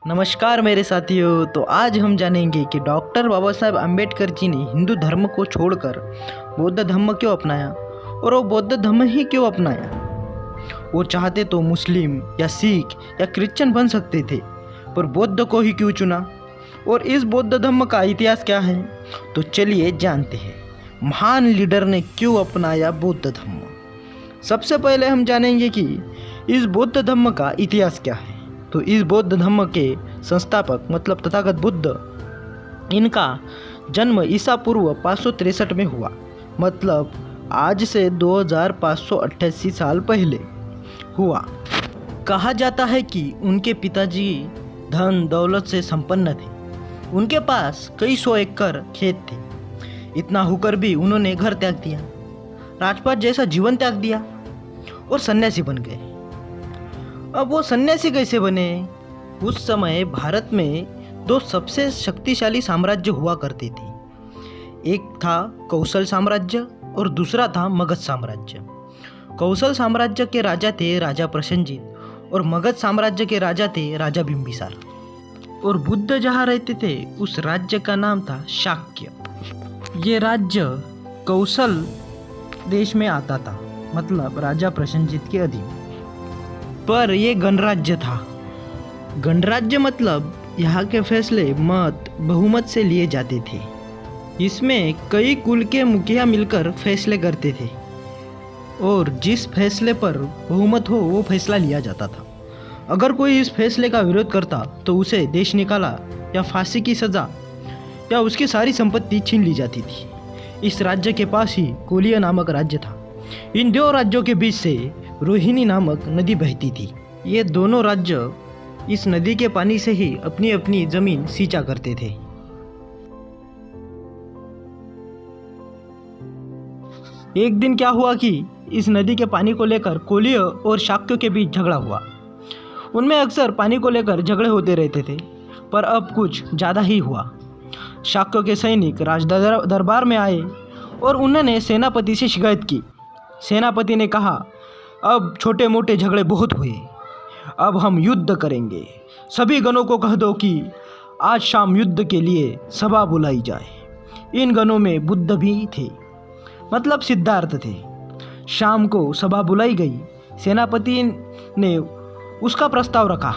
नमस्कार मेरे साथियों। तो आज हम जानेंगे कि डॉक्टर बाबा साहेब अम्बेडकर जी ने हिंदू धर्म को छोड़कर बौद्ध धर्म क्यों अपनाया और वो बौद्ध धर्म ही क्यों अपनाया। वो चाहते तो मुस्लिम या सिख या क्रिश्चियन बन सकते थे, पर बौद्ध को ही क्यों चुना और इस बौद्ध धर्म का इतिहास क्या है। तो चलिए जानते हैं महान लीडर ने क्यों अपनाया बौद्ध धर्म। सबसे पहले हम जानेंगे कि इस बौद्ध धर्म का इतिहास क्या है। तो इस बौद्ध धर्म के संस्थापक मतलब तथागत बुद्ध, इनका जन्म ईसा पूर्व 563 में हुआ, मतलब आज से 2588 साल पहले हुआ। कहा जाता है कि उनके पिताजी धन दौलत से संपन्न थे। उनके पास कई सौ एकड़ खेत थे। इतना होकर भी उन्होंने घर त्याग दिया, राजपाट जैसा जीवन त्याग दिया और सन्यासी बन गए। अब वो सन्यासी कैसे बने। उस समय भारत में दो सबसे शक्तिशाली साम्राज्य हुआ करते थे। एक था कौशल साम्राज्य और दूसरा था मगध साम्राज्य। कौशल साम्राज्य के राजा थे राजा प्रसेनजीत और मगध साम्राज्य के राजा थे राजा बिंबिसार। और बुद्ध जहाँ रहते थे उस राज्य का नाम था शाक्य। ये राज्य कौशल देश में आता था, मतलब राजा प्रसेनजीत के अधीन। पर ये गणराज्य था। गणराज्य मतलब यहाँ के फैसले बहुमत से लिए जाते थे। इसमें कई कुल के मुखिया मिलकर फैसले करते थे और जिस फैसले पर बहुमत हो वो फैसला लिया जाता था। अगर कोई इस फैसले का विरोध करता तो उसे देश निकाला या फांसी की सज़ा या उसकी सारी संपत्ति छीन ली जाती थी। इस राज्य के पास ही कोलिया नामक राज्य था। इन दो राज्यों के बीच से रोहिणी नामक नदी बहती थी। ये दोनों राज्य इस नदी के पानी से ही अपनी अपनी जमीन सींचा करते थे। एक दिन क्या हुआ कि इस नदी के पानी को लेकर कोलिय और शाक्यों के बीच झगड़ा हुआ। उनमें अक्सर पानी को लेकर झगड़े होते रहते थे, पर अब कुछ ज़्यादा ही हुआ। शाक्यों के सैनिक राज दरबार में आए और उन्होंने सेनापति से शिकायत की। सेनापति ने कहा, अब छोटे मोटे झगड़े बहुत हुए, अब हम युद्ध करेंगे। सभी गणों को कह दो कि आज शाम युद्ध के लिए सभा बुलाई जाए। इन गणों में बुद्ध भी थे, मतलब सिद्धार्थ थे। शाम को सभा बुलाई गई। सेनापति ने उसका प्रस्ताव रखा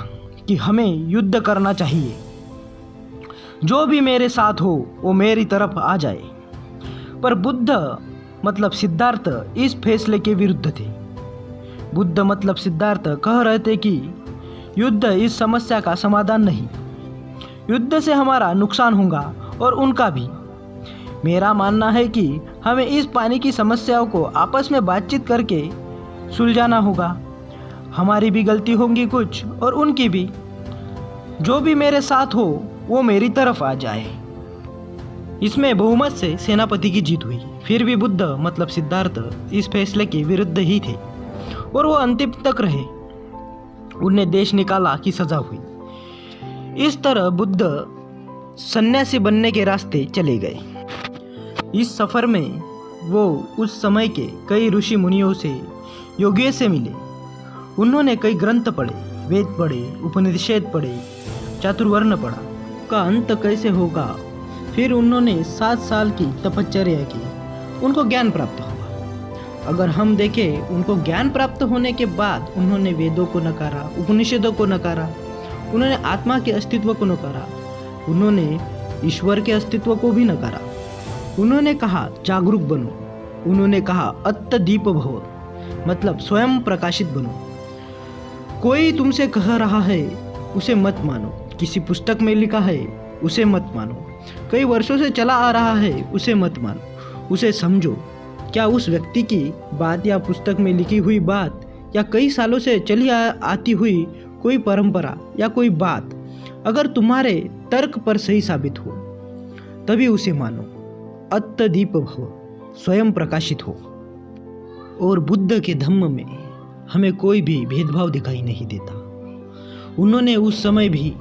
कि हमें युद्ध करना चाहिए। जो भी मेरे साथ हो वो मेरी तरफ आ जाए। पर बुद्ध मतलब सिद्धार्थ इस फैसले के विरुद्ध थे। बुद्ध मतलब सिद्धार्थ कह रहे थे कि युद्ध इस समस्या का समाधान नहीं, युद्ध से हमारा नुकसान होगा और उनका भी। मेरा मानना है कि हमें इस पानी की समस्याओं को आपस में बातचीत करके सुलझाना होगा। हमारी भी गलती होंगी कुछ और उनकी भी। जो भी मेरे साथ हो वो मेरी तरफ आ जाए। इसमें बहुमत से सेनापति की जीत हुई। फिर भी बुद्ध मतलब सिद्धार्थ इस फैसले के विरुद्ध ही थे और वो अंतिम तक रहे। उन्हें देश निकाला की सजा हुई। इस तरह बुद्ध सन्यासी बनने के रास्ते चले गए। इस सफर में वो उस समय के कई ऋषि मुनियों से, योगियों से मिले। उन्होंने कई ग्रंथ पढ़े, वेद पढ़े, उपनिषद पढ़े, चातुर्वर्ण पढ़ा। का अंत कैसे होगा। फिर उन्होंने 7 साल की तपश्चर्या की। उनको ज्ञान प्राप्त हुआ। अगर हम देखें, उनको ज्ञान प्राप्त होने के बाद उन्होंने वेदों को नकारा, उपनिषदों को नकारा, उन्होंने आत्मा के अस्तित्व को नकारा, उन्होंने ईश्वर के अस्तित्व को भी नकारा। उन्होंने कहा जागरूक बनो, उन्होंने कहा अत्तदीप भव, मतलब स्वयं प्रकाशित बनो। कोई तुमसे कह रहा है उसे मत मानो, किसी पुस्तक में लिखा है उसे मत मानो, कई वर्षों से चला आ रहा है उसे मत मानो, उसे समझो। क्या उस व्यक्ति की बात या पुस्तक में लिखी हुई बात या कई सालों से चली आती हुई कोई परंपरा या कोई बात अगर तुम्हारे तर्क पर सही साबित हो तभी उसे मानो। अत्तदीप भव, स्वयं प्रकाशित हो। और बुद्ध के धम्म में हमें कोई भी भेदभाव दिखाई नहीं देता। उन्होंने उस समय भी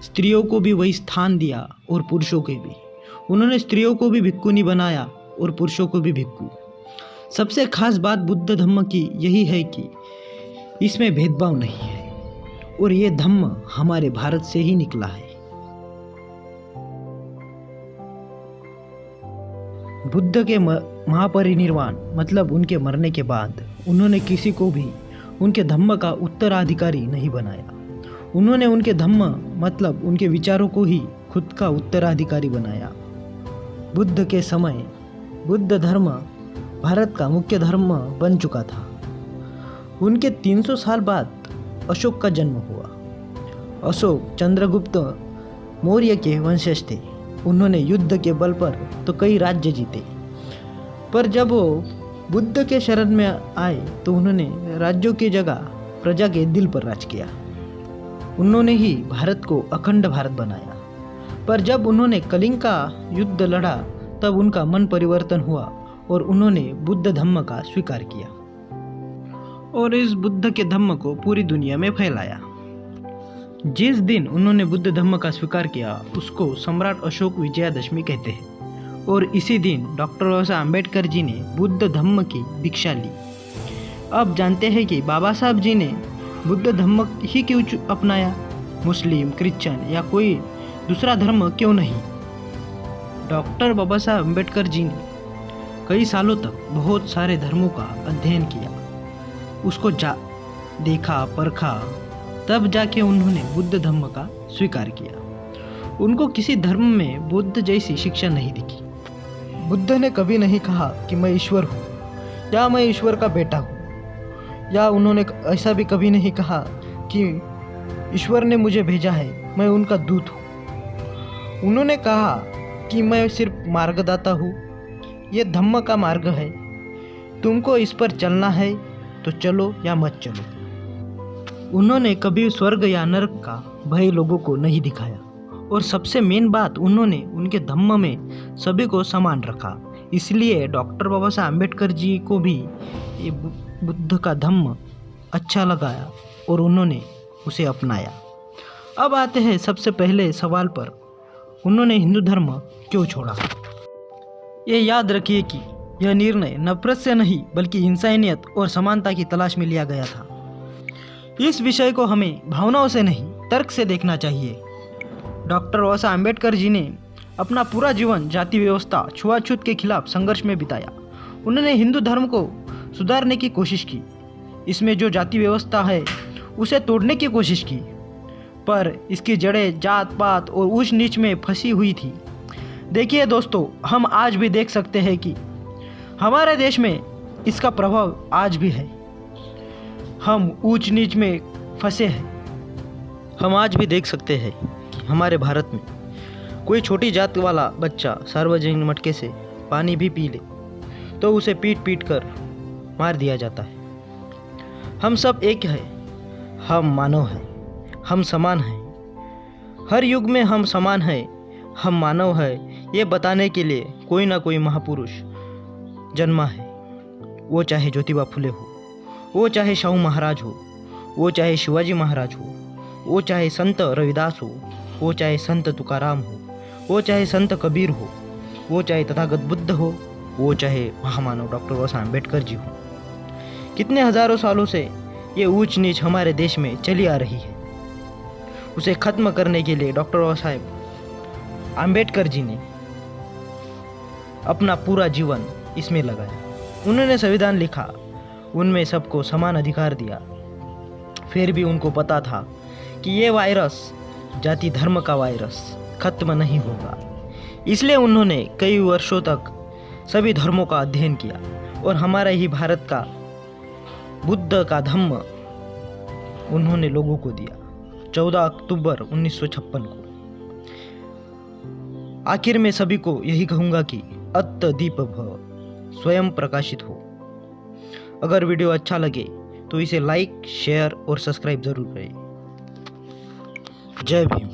स्त्रियों को भी वही स्थान दिया और पुरुषों के भी। उन्होंने स्त्रियों को भी भिक्खुनी बनाया और पुरुषों को भी भिक्खु। सबसे खास बात बुद्ध धम्म की यही है कि इसमें भेदभाव नहीं है और ये धम्म हमारे भारत से ही निकला है। बुद्ध के महापरिनिर्वाण मतलब उनके मरने के बाद उन्होंने किसी को भी उनके धम्म का उत्तराधिकारी नहीं बनाया। उन्होंने उनके धम्म मतलब उनके विचारों को ही खुद का उत्तराधिकारी बनाया। बुद्ध के समय बुद्ध धर्म भारत का मुख्य धर्म बन चुका था। उनके 300 साल बाद अशोक का जन्म हुआ। अशोक चंद्रगुप्त मौर्य के वंशज थे। उन्होंने युद्ध के बल पर तो कई राज्य जीते, पर जब वो बुद्ध के शरण में आए तो उन्होंने राज्यों की जगह प्रजा के दिल पर राज किया। उन्होंने ही भारत को अखंड भारत बनाया। पर जब उन्होंने कलिंग का युद्ध लड़ा तब उनका मन परिवर्तन हुआ और उन्होंने बुद्ध धम्म का स्वीकार किया और इस बुद्ध के धम्म को पूरी दुनिया में फैलाया। जिस दिन उन्होंने बुद्ध धम्म का स्वीकार किया उसको सम्राट अशोक विजयादशमी कहते हैं और इसी दिन डॉक्टर बाबा साहब अम्बेडकर जी ने बुद्ध धम्म की दीक्षा ली। अब जानते हैं कि बाबा साहब जी ने बुद्ध धम्म ही क्यों अपनाया, मुस्लिम, क्रिश्चियन या कोई दूसरा धर्म क्यों नहीं। डॉक्टर बाबा साहब अम्बेडकर जी ने कई सालों तक बहुत सारे धर्मों का अध्ययन किया, उसको देखा, परखा, तब जाके उन्होंने बुद्ध धम्म का स्वीकार किया। उनको किसी धर्म में बुद्ध जैसी शिक्षा नहीं दिखी। बुद्ध ने कभी नहीं कहा कि मैं ईश्वर हूँ या मैं ईश्वर का बेटा हूँ, या उन्होंने ऐसा भी कभी नहीं कहा कि ईश्वर ने मुझे भेजा है, मैं उनका दूत हूँ। उन्होंने कहा कि मैं सिर्फ मार्गदाता हूँ, ये धम्म का मार्ग है, तुमको इस पर चलना है तो चलो या मत चलो। उन्होंने कभी स्वर्ग या नरक का भय लोगों को नहीं दिखाया और सबसे मेन बात उन्होंने उनके धम्म में सभी को समान रखा। इसलिए डॉक्टर बाबा साहब अम्बेडकर जी को भी ये बुद्ध का धम्म अच्छा लगाया और उन्होंने उसे अपनाया। अब आते हैं सबसे पहले सवाल पर, उन्होंने हिंदू धर्म क्यों छोड़ा। ये याद रखिए कि यह निर्णय नफरत से नहीं बल्कि इंसानियत और समानता की तलाश में लिया गया था। इस विषय को हमें भावनाओं से नहीं तर्क से देखना चाहिए। डॉक्टर बाबा साहब अम्बेडकर जी ने अपना पूरा जीवन जाति व्यवस्था, छुआछूत के खिलाफ संघर्ष में बिताया। उन्होंने हिंदू धर्म को सुधारने की कोशिश की, इसमें जो जाति व्यवस्था है उसे तोड़ने की कोशिश की, पर इसकी जड़ें जात पात और ऊंच नीच में फंसी हुई थी। देखिए दोस्तों, हम आज भी देख सकते हैं कि हमारे देश में इसका प्रभाव आज भी है। हम ऊंच नीच में फंसे हैं। हम आज भी देख सकते हैं कि हमारे भारत में कोई छोटी जात वाला बच्चा सार्वजनिक मटके से पानी भी पी ले तो उसे पीट पीट कर मार दिया जाता है। हम सब एक हैं, हम मानव हैं, हम समान हैं। हर युग में हम समान हैं, हम मानव हैं, ये बताने के लिए कोई ना कोई महापुरुष जन्मा है। वो चाहे ज्योतिबा फुले हो, वो चाहे शाहू महाराज हो, वो चाहे शिवाजी महाराज हो, वो चाहे संत रविदास हो, वो चाहे संत तुकाराम हो, वो चाहे संत कबीर हो, वो चाहे तथागत बुद्ध हो, वो चाहे महामानव डॉक्टर बाबा साहब अम्बेडकर जी हो। कितने हजारों सालों से ये ऊंच नीच हमारे देश में चली आ रही है। उसे खत्म करने के लिए डॉक्टर बाबा साहब अम्बेडकर जी ने अपना पूरा जीवन इसमें लगाया। उन्होंने संविधान लिखा, उनमें सबको समान अधिकार दिया। फिर भी उनको पता था कि ये वायरस जाति धर्म का वायरस खत्म नहीं होगा। इसलिए उन्होंने कई वर्षों तक सभी धर्मों का अध्ययन किया और हमारे ही भारत का बुद्ध का धम्म उन्होंने लोगों को दिया 14 अक्टूबर 1956 को। आखिर में सभी को यही कहूँगा कि अत्त दीप भव, स्वयं प्रकाशित हो। अगर वीडियो अच्छा लगे तो इसे लाइक, शेयर और सब्सक्राइब जरूर करें। जय भीम।